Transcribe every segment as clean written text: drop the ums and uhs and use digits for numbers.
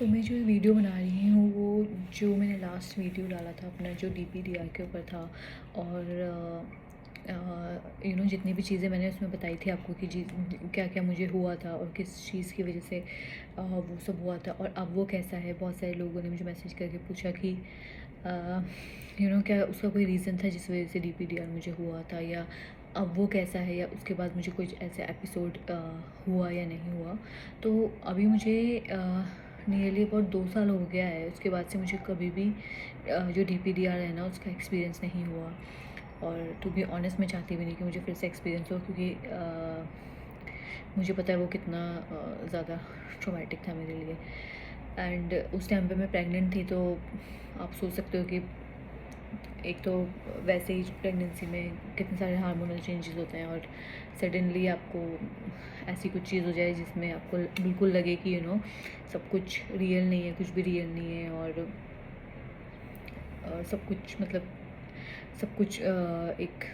तो मैं जो वीडियो बना रही हूँ वो जो मैंने लास्ट वीडियो डाला था अपना जो डीपीडीआर के ऊपर था। और जितनी भी चीज़ें मैंने उसमें बताई थी आपको कि जी क्या क्या मुझे हुआ था और किस चीज़ की वजह से वो सब हुआ था और अब वो कैसा है। बहुत सारे लोगों ने मुझे मैसेज करके पूछा कि क्या उसका कोई रीज़न था जिस वजह से डीपीडीआर मुझे हुआ था, या अब वो कैसा है, या उसके बाद मुझे कुछ ऐसा एपिसोड हुआ या नहीं हुआ। तो अभी मुझे नियरली अबाउट 2 साल हो गया है। उसके बाद से मुझे कभी भी जो डीपीडीआर है ना उसका एक्सपीरियंस नहीं हुआ। और टू बी ऑनेस्ट मैं चाहती भी नहीं कि मुझे फिर से एक्सपीरियंस हो, क्योंकि मुझे पता है वो कितना ज़्यादा ट्रॉमेटिक था मेरे लिए। एंड उस टाइम पे मैं प्रेग्नेंट थी, तो आप सोच सकते हो कि एक तो वैसे ही प्रेगनेंसी में कितने सारे हार्मोनल चेंजेस होते हैं, और सडनली आपको ऐसी कुछ चीज़ हो जाए जिसमें आपको बिल्कुल लगे कि सब कुछ रियल नहीं है, कुछ भी रियल नहीं है। और सब कुछ मतलब सब कुछ एक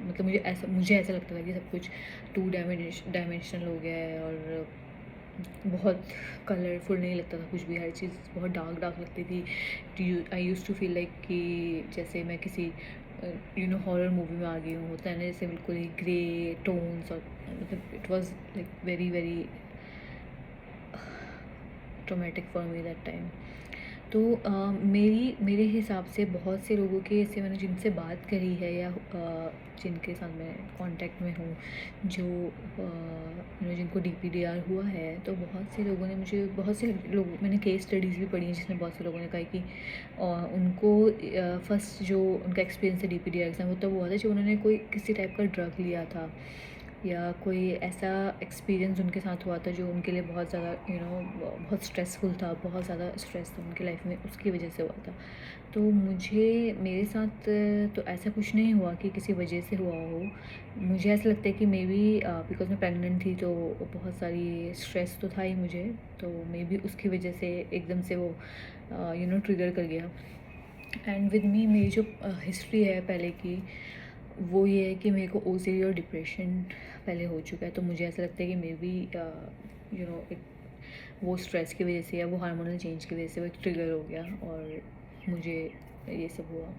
मतलब मुझे ऐसा लगता था कि सब कुछ टू डायमेंशनल हो गया है, और बहुत कलरफुल नहीं लगता था कुछ भी। हर चीज़ बहुत डार्क डार्क लगती थी। आई यूज़ टू फील लाइक कि जैसे मैं किसी हॉरर मूवी में आ गई हूँ। होता है ना जैसे बिल्कुल ही ग्रे टोन्स, और मतलब it was like very very traumatic for me that time. तो मेरे हिसाब से बहुत से लोगों के ऐसे मैंने जिनसे बात करी है, या जिनके साथ मैं कांटेक्ट में हूँ, जो जिनको डीपीडीआर हुआ है, तो बहुत से लोग मैंने केस स्टडीज़ भी पढ़ी हैं जिसमें बहुत से लोगों ने कहा कि उनको फर्स्ट जो उनका एक्सपीरियंस है डीपीडीआर के साथ वो तब हुआ था जब उन्होंने कोई किसी टाइप का ड्रग लिया था, या कोई ऐसा एक्सपीरियंस उनके साथ हुआ था जो उनके लिए बहुत ज़्यादा बहुत स्ट्रेसफुल था, बहुत ज़्यादा स्ट्रेस था उनकी लाइफ में, उसकी वजह से हुआ था। तो मेरे साथ तो ऐसा कुछ नहीं हुआ कि किसी वजह से हुआ हो। मुझे ऐसा लगता है कि मे बी बिकॉज मैं प्रेग्नेंट थी, तो बहुत सारी स्ट्रेस तो था ही मुझे, तो मे बी उसकी वजह से एकदम से वो ट्रिगर कर गया। एंड विद मी मेरी जो हिस्ट्री है पहले की, वो ये है कि मेरे को ओसीडी और डिप्रेशन पहले हो चुका है। तो मुझे ऐसा लगता है कि मे बी वो स्ट्रेस की वजह से या वो हार्मोनल चेंज की वजह से वो एक ट्रिगर हो गया और मुझे ये सब हुआ।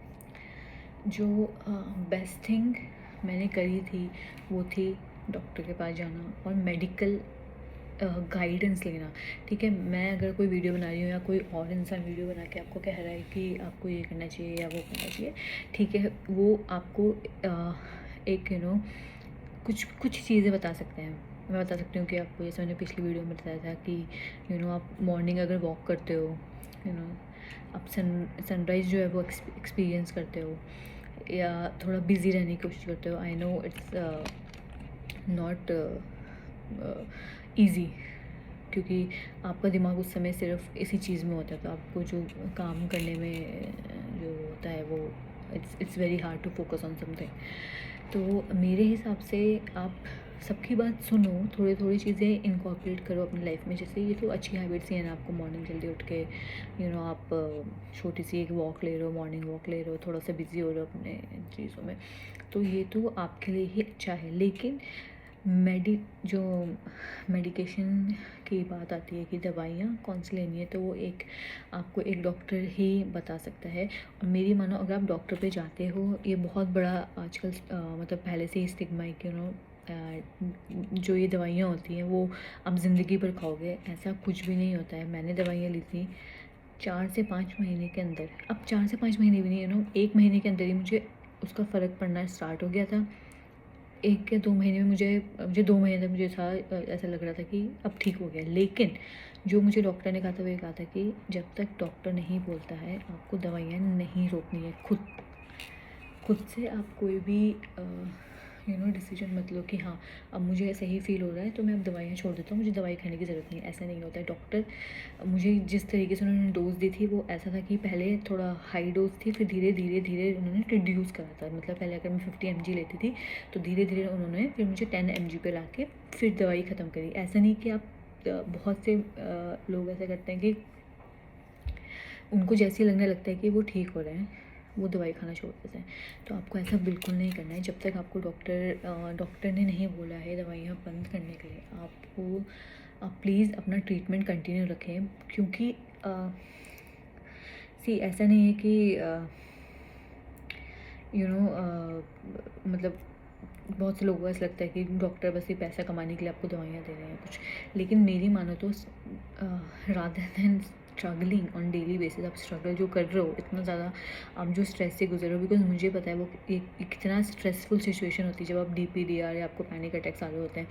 जो बेस्ट थिंग मैंने करी थी वो थी डॉक्टर के पास जाना और मेडिकल गाइडेंस लेना। ठीक है, मैं अगर कोई वीडियो बना रही हूँ या कोई और इंसान वीडियो बना के आपको कह रहा है कि आपको ये करना चाहिए या वो करना चाहिए, ठीक है, वो आपको एक कुछ कुछ चीज़ें बता सकते हैं। मैं बता सकती हूँ कि आपको, जैसे मैंने पिछली वीडियो में बताया था कि आप मॉर्निंग अगर वॉक करते हो, यू नो आप सनराइज़ जो है वो एक्सपीरियंस करते हो, या थोड़ा बिज़ी रहने की कोशिश करते हो। I know it's not easy, क्योंकि आपका दिमाग उस समय सिर्फ इसी चीज़ में होता है, तो आपको जो काम करने में जो होता है वो it's very hard to focus on something. तो मेरे हिसाब से आप सबकी बात सुनो, थोड़ी थोड़ी चीज़ें इनकॉर्पोरेट करो अपनी लाइफ में। जैसे ये तो अच्छी हैबिट्स ही हैं ना, आपको मॉर्निंग जल्दी उठ के आप छोटी सी एक वॉक ले रहे हो, मॉर्निंग वॉक ले रहे हो, थोड़ा सा बिज़ी हो रहे हो अपने चीज़ों में, तो ये तो आपके लिए ही अच्छा है। लेकिन जो मेडिकेशन की बात आती है कि दवाइयाँ कौन सी लेनी है, तो वो एक आपको एक डॉक्टर ही बता सकता है। और मेरी मानो अगर आप डॉक्टर पे जाते हो, ये बहुत बड़ा आजकल मतलब पहले से ही स्टिग्मा है कि जो ये दवाइयाँ होती हैं वो आप ज़िंदगी भर खाओगे, ऐसा कुछ भी नहीं होता है। मैंने दवाइयाँ ली थी 4 से 5 महीने के अंदर, अब 4 से 5 महीने भी नहीं, 1 महीने के अंदर ही मुझे उसका फ़र्क पड़ना स्टार्ट हो गया था। 1 या 2 महीने में मुझे 2 महीने तक मुझे था ऐसा लग रहा था कि अब ठीक हो गया। लेकिन जो मुझे डॉक्टर ने कहा था वो ये कहा था कि जब तक डॉक्टर नहीं बोलता है आपको दवाइयाँ नहीं रोकनी है। खुद से आप कोई भी डिसीजन मत लो कि हाँ अब मुझे ऐसा ही फ़ील हो रहा है तो मैं अब दवाइयाँ छोड़ देता हूँ, मुझे दवाई खाने की ज़रूरत नहीं है। ऐसा नहीं होता है। डॉक्टर मुझे जिस तरीके से उन्होंने डोज़ दी थी वो ऐसा था कि पहले थोड़ा हाई डोज़ थी, फिर धीरे धीरे धीरे उन्होंने रिड्यूस करा था। मतलब पहले अगर मैं 50 mg लेती थी तो धीरे धीरे उन्होंने फिर मुझे 10 mg पे ला के फिर दवाई ख़त्म करी। ऐसा नहीं कि आप बहुत से लोग ऐसा करते हैं कि उनको जैसे ही लगने लगता है कि वो ठीक हो रहे हैं वो दवाई खाना छोड़ देते हैं। तो आपको ऐसा बिल्कुल नहीं करना है। जब तक आपको डॉक्टर ने नहीं बोला है दवाइयाँ बंद करने के लिए, आप प्लीज़ अपना ट्रीटमेंट कंटिन्यू रखें, क्योंकि सी ऐसा नहीं है कि मतलब बहुत से लोगों को ऐसा लगता है कि डॉक्टर बस ये पैसा कमाने के लिए आपको दवाइयाँ दे रहे हैं कुछ, लेकिन मेरी मानो तो rather than struggling on daily basis, आप स्ट्रगल जो कर रहे हो इतना ज़्यादा, आप जो स्ट्रेस से गुजर रहे हो, बिकॉज मुझे पता है वो एक कितना स्ट्रेसफुल सिचुएशन होती है जब आप DPDR या आपको पैनिक अटैक्स आ रहे होते हैं।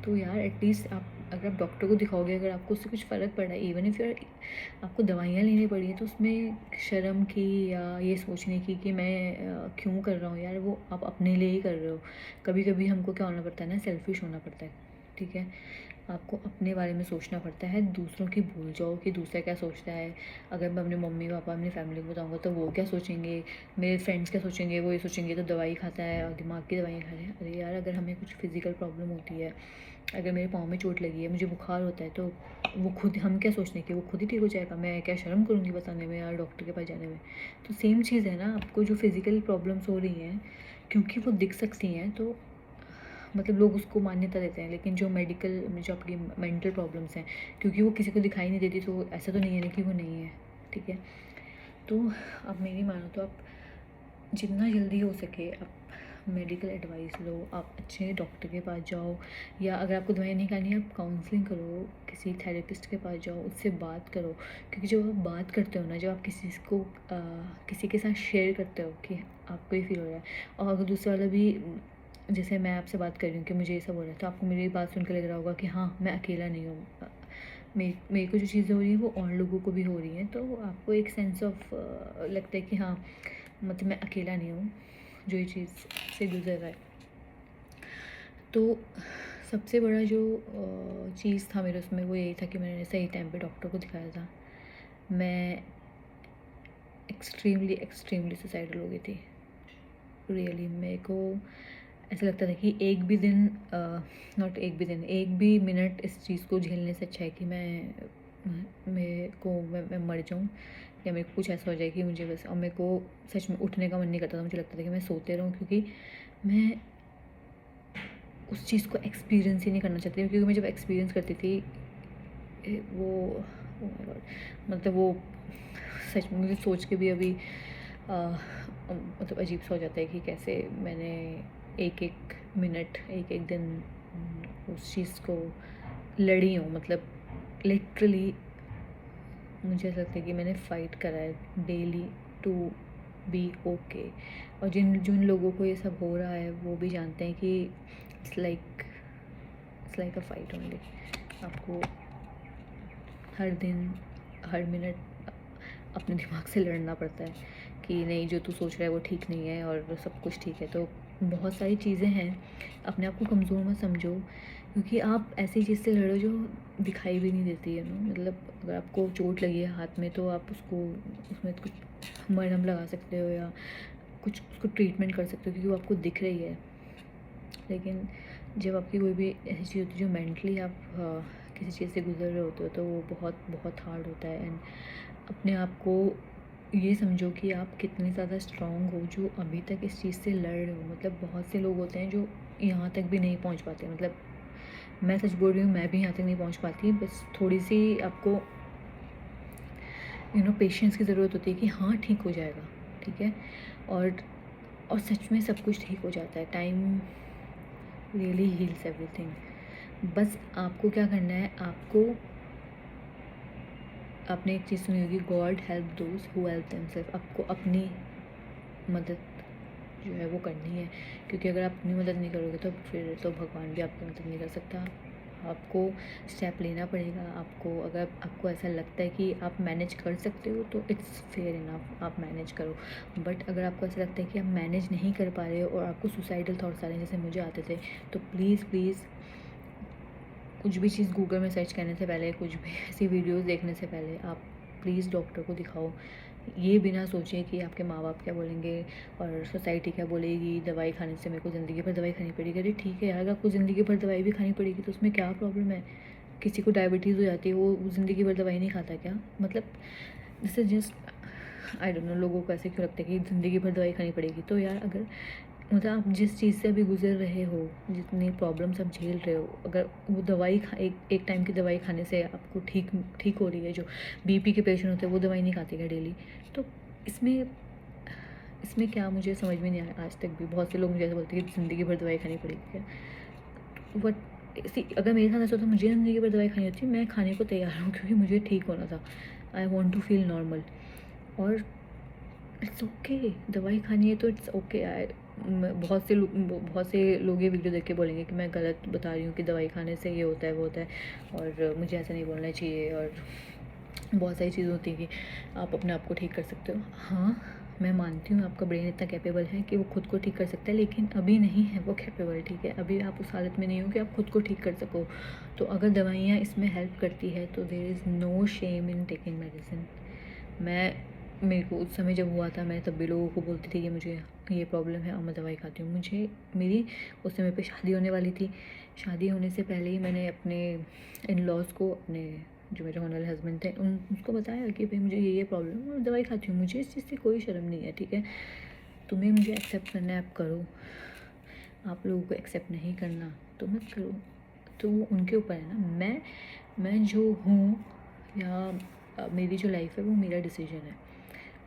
तो यार एटलीस्ट आप अगर आप डॉक्टर को दिखाओगे, अगर आपको उससे कुछ फ़र्क पड़ा है, इवन इफ़ यार आपको दवाइयाँ लेनी पड़ी है, तो उसमें शर्म की या ये सोचने की कि मैं क्यों कर रहा हूँ यार, वो आप अपने लिए ही कर रहे हो। कभी कभी हमको क्या होना पड़ता है ना, सेल्फिश होना पड़ता है, ठीक है। आपको अपने बारे में सोचना पड़ता है, दूसरों की भूल जाओ कि दूसरा क्या सोचता है। अगर मैं अपने मम्मी पापा अपनी फैमिली को बताऊँगा तो वो क्या सोचेंगे, मेरे फ्रेंड्स क्या सोचेंगे, वो ये सोचेंगे तो दवाई खाता है और दिमाग की दवाइयाँ खा रहे हैं। अरे यार, अगर हमें कुछ फिज़िकल प्रॉब्लम होती है, अगर मेरे पाँव में चोट लगी है, मुझे बुखार होता है, तो वो खुद, हम क्या सोचते हैं कि वो खुद ही ठीक हो जाएगा, मैं क्या शर्म करूँगी बताने में यार डॉक्टर के पास जाने में। तो सेम चीज़ है ना, आपको जो फिज़िकल प्रॉब्लम्स हो रही हैं क्योंकि वो दिख सकती हैं, तो मतलब लोग उसको मान्यता देते हैं, लेकिन जो मेडिकल जो आपकी मेंटल प्रॉब्लम्स हैं, क्योंकि वो किसी को दिखाई नहीं देती, तो ऐसा तो नहीं है ना कि वो नहीं है, ठीक है। तो आप मेरी मानो तो आप जितना जल्दी हो सके आप मेडिकल एडवाइस लो, आप अच्छे डॉक्टर के पास जाओ, या अगर आपको दवाई नहीं खानी है आप काउंसलिंग करो, किसी थेरेपिस्ट के पास जाओ, उससे बात करो। क्योंकि जब आप बात करते हो ना, जब आप किसी के साथ शेयर करते हो कि आपको ये फील हो रहा है, और अगर दूसरा वाला भी, जैसे मैं आपसे बात कर रही हूँ कि मुझे ये सब हो रहा है, तो आपको मेरी बात सुन के लग रहा होगा कि हाँ मैं अकेला नहीं हूँ, मेरे को जो चीज़ें हो रही हैं वो और लोगों को भी हो रही हैं, तो आपको एक सेंस ऑफ लगता है कि हाँ मतलब मैं अकेला नहीं हूँ जो ये चीज़ से गुजर रहा है। तो सबसे बड़ा जो चीज़ था मेरे उसमें वो यही था कि मैंने सही टाइम पे डॉक्टर को दिखाया था। मैं एक्सट्रीमली सुसाइडल हो गई थी, रियली। मेरे को ऐसा लगता था कि एक भी दिन, नॉट एक भी दिन, एक भी मिनट इस चीज़ को झेलने से अच्छा है कि मैं मर जाऊँ, या मेरे को कुछ ऐसा हो जाए कि मुझे बस, और मेरे को सच में उठने का मन नहीं करता था। मुझे लगता था कि मैं सोते रहूँ, क्योंकि मैं उस चीज़ को एक्सपीरियंस ही नहीं करना चाहती थी। क्योंकि मैं जब एक्सपीरियंस करती थी वो, ओह माय गॉड, मतलब वो सच में मुझे सोच के भी अभी मतलब अजीब सा हो जाता है कि कैसे मैंने एक एक मिनट, एक एक दिन उस चीज़ को लड़ी हूँ। मतलब लिटरली मुझे ऐसा लगता है कि मैंने फ़ाइट करा है डेली टू बी ओके। और जिन लोगों को ये सब हो रहा है वो भी जानते हैं कि it's like a fight only. आपको हर दिन, हर मिनट अपने दिमाग से लड़ना पड़ता है कि नहीं, जो तू सोच रहा है वो ठीक नहीं है और सब कुछ ठीक है। तो बहुत सारी चीज़ें हैं, अपने आप को कमज़ोर मत समझो, क्योंकि आप ऐसी चीज़ से लड़ो जो दिखाई भी नहीं देती है ना। मतलब अगर आपको चोट लगी है हाथ में, तो आप उसमें कुछ मरहम लगा सकते हो या कुछ उसको ट्रीटमेंट कर सकते हो, क्योंकि वो आपको दिख रही है। लेकिन जब आपकी कोई भी ऐसी चीज़ होती है जो मेंटली आप किसी चीज़ से गुजर रहे होते हो, तो वो बहुत बहुत हार्ड होता है। एंड अपने आप को ये समझो कि आप कितने ज़्यादा स्ट्रॉन्ग हो जो अभी तक इस चीज़ से लड़ रहे हो। मतलब बहुत से लोग होते हैं जो यहाँ तक भी नहीं पहुँच पाते। मतलब मैं सच बोल रही हूँ, मैं भी यहाँ तक नहीं पहुँच पाती। बस थोड़ी सी आपको पेशेंस की ज़रूरत होती है कि हाँ ठीक हो जाएगा, ठीक है। और सच में सब कुछ ठीक हो जाता है। Time really heals everything. बस आपको क्या करना है, आपने एक चीज़ सुनी होगी, God help those who help themselves. आपको अपनी मदद जो है वो करनी है, क्योंकि अगर आप अपनी मदद नहीं करोगे तो फिर तो भगवान भी आपकी मदद नहीं कर सकता। आपको स्टेप लेना पड़ेगा। अगर आपको ऐसा लगता है कि आप मैनेज कर सकते हो तो इट्स फेयर इनफ, आप मैनेज करो। बट अगर आपको ऐसा लगता है कि आप मैनेज नहीं कर पा रहे हो और आपको सुसाइडल थॉट्स आ रहे हैं, जैसे मुझे आते थे, तो प्लीज़ कुछ भी चीज़ गूगल में सर्च करने से पहले, कुछ भी ऐसी वीडियोस देखने से पहले आप प्लीज़ डॉक्टर को दिखाओ। ये बिना सोचे कि आपके माँ बाप क्या बोलेंगे और सोसाइटी क्या बोलेगी, दवाई खाने से मेरे को ज़िंदगी भर दवाई खानी पड़ेगी। अरे ठीक है यार, अगर आपको ज़िंदगी भर दवाई भी खानी पड़ेगी तो उसमें क्या प्रॉब्लम है। किसी को डायबिटीज़ हो जाती है, वो ज़िंदगी भर दवाई नहीं खाता क्या? मतलब this is just, I don't know, लोगों को ऐसे क्यों लगता है कि ज़िंदगी भर दवाई खानी पड़ेगी। तो यार अगर मतलब आप जिस चीज़ से अभी गुज़र रहे हो, जितनी प्रॉब्लम्स आप झेल रहे हो, अगर वो दवाई खा एक टाइम की दवाई खाने से आपको ठीक हो रही है, जो बीपी के पेशेंट होते हैं वो दवाई नहीं खाते क्या डेली? तो इसमें इसमें क्या, मुझे समझ में नहीं आया आज तक भी। बहुत से लोग मुझे ऐसा बोलते हैं कि ज़िंदगी भर दवाई खानी पड़ेगी क्या? बट सी, अगर मेरे साथ ऐसा होता मुझे ज़िंदगी भर दवाई खानी होती, मैं खाने को तैयार हूँ क्योंकि मुझे ठीक होना था। I want to feel normal. और इट्स ओके, दवाई खानी है तो इट्स ओके। बहुत से लोग ये वीडियो देख के बोलेंगे कि मैं गलत बता रही हूँ कि दवाई खाने से ये होता है वो होता है, और मुझे ऐसा नहीं बोलना चाहिए, और बहुत सारी चीज़ें होती हैं कि आप अपने आप को ठीक कर सकते हो। हाँ, मैं मानती हूँ आपका ब्रेन इतना कैपेबल है कि वो खुद को ठीक कर सकता है, लेकिन अभी नहीं है वो कैपेबल, ठीक है? अभी आप उस हालत में नहीं हो कि आप खुद को ठीक कर सको। तो अगर दवाइयाँ इसमें हेल्प करती है तो there is no shame in taking medicine. मेरे को उस समय जब हुआ था, मैं तब भी लोगों को बोलती थी कि मुझे ये प्रॉब्लम है और मैं दवाई खाती हूँ। मेरी उस समय पे शादी होने वाली थी। शादी होने से पहले ही मैंने अपने इन लॉज़ को, अपने जो मेरे होने वाले हस्बैंड थे, उनको बताया कि भाई मुझे ये प्रॉब्लम है और दवाई खाती हूँ। मुझे इस चीज़ से कोई शर्म नहीं है, ठीक है? तुम्हें मुझे एक्सेप्ट करना है, आप करो। आप लोगों को एक्सेप्ट नहीं करना तो मत करो। तो वो उनके ऊपर है ना। मैं जो हूँ, या मेरी जो लाइफ है वो मेरा डिसीजन है।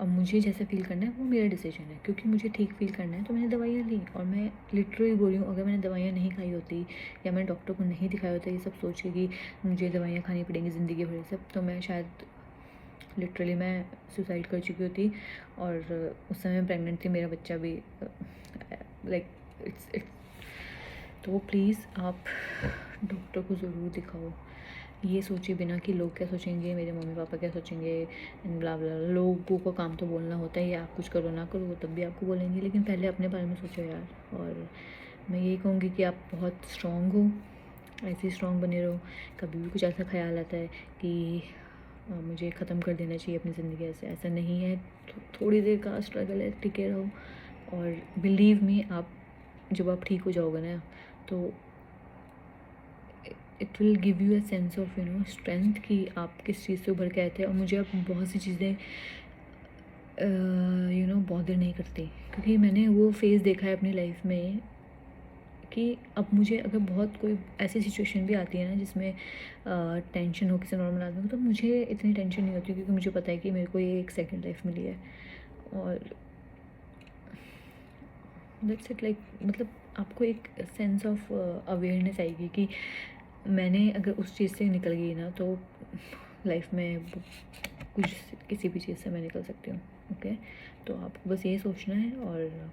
अब मुझे जैसा फ़ील करना है वो मेरा डिसीजन है, क्योंकि मुझे ठीक फ़ील करना है तो मैंने दवाइयाँ ली। और मैं लिटरली बोल रही हूँ, अगर मैंने दवाइयाँ नहीं खाई होती या मैंने डॉक्टर को नहीं दिखाया होता ये सब सोच के कि मुझे दवाइयाँ खानी पड़ेंगी ज़िंदगी भर सब, तो मैं शायद लिटरली मैं सुसाइड कर चुकी होती। और उस समय प्रेग्नेंट थी, मेरा बच्चा भी लाइक इट्स। तो प्लीज़ आप डॉक्टर को ज़रूर दिखाओ, ये सोचे बिना कि लोग क्या सोचेंगे, मेरे मम्मी पापा क्या सोचेंगे, एंड ब्ला ब्ला। लोगों का काम तो बोलना होता है, आप कुछ करो ना करो तब भी आपको बोलेंगे, लेकिन पहले अपने बारे में सोचो यार। और मैं यही कहूँगी कि आप बहुत स्ट्रॉन्ग हो, ऐसे ही स्ट्रॉन्ग बने रहो। कभी भी कुछ ऐसा ख्याल आता है कि मुझे ख़त्म कर देना चाहिए अपनी ज़िंदगी, ऐसा नहीं है। थोड़ी देर का स्ट्रगल है, टिके रहो। और बिलीव मी, आप जब आप ठीक हो जाओगे ना, तो it will give you a sense of strength कि आप किस चीज़ से उभर के आए थे। और मुझे अब बहुत सी चीज़ें बॉदर नहीं करती, क्योंकि मैंने वो फेज़ देखा है अपनी लाइफ में कि अब मुझे अगर बहुत कोई ऐसी सिचुएशन भी आती है ना जिसमें टेंशन हो किसी नॉर्मल आदमी को, तो मुझे इतनी टेंशन नहीं होती, क्योंकि मुझे पता है कि मेरे को ये एक सेकंड लाइफ मिली है। और दैट्स इट। मतलब आपको एक सेंस ऑफ अवेयरनेस आएगी कि मैंने अगर उस चीज़ से निकल गई ना, तो लाइफ में कुछ किसी भी चीज़ से मैं निकल सकती हूँ। ओके, तो आपको बस ये सोचना है और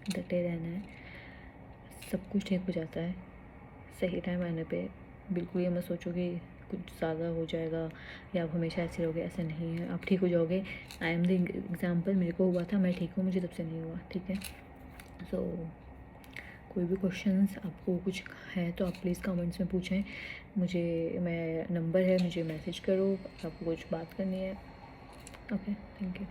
डटे रहना है, सब कुछ ठीक हो जाता है सही टाइम आने पे। बिल्कुल ये मत सोचो कि कुछ ज़्यादा हो जाएगा या आप हमेशा ऐसे रहोगे, ऐसा नहीं है। आप ठीक हो जाओगे। आई एम द एग्ज़ाम्पल, मेरे को हुआ था, मैं ठीक हूँ, मुझे तब से नहीं हुआ, ठीक है? सो कोई भी क्वेश्चंस आपको कुछ है तो आप प्लीज़ कमेंट्स में पूछें मुझे। मैं नंबर है, मुझे मैसेज करो, आपको कुछ बात करनी है। Okay, thank you.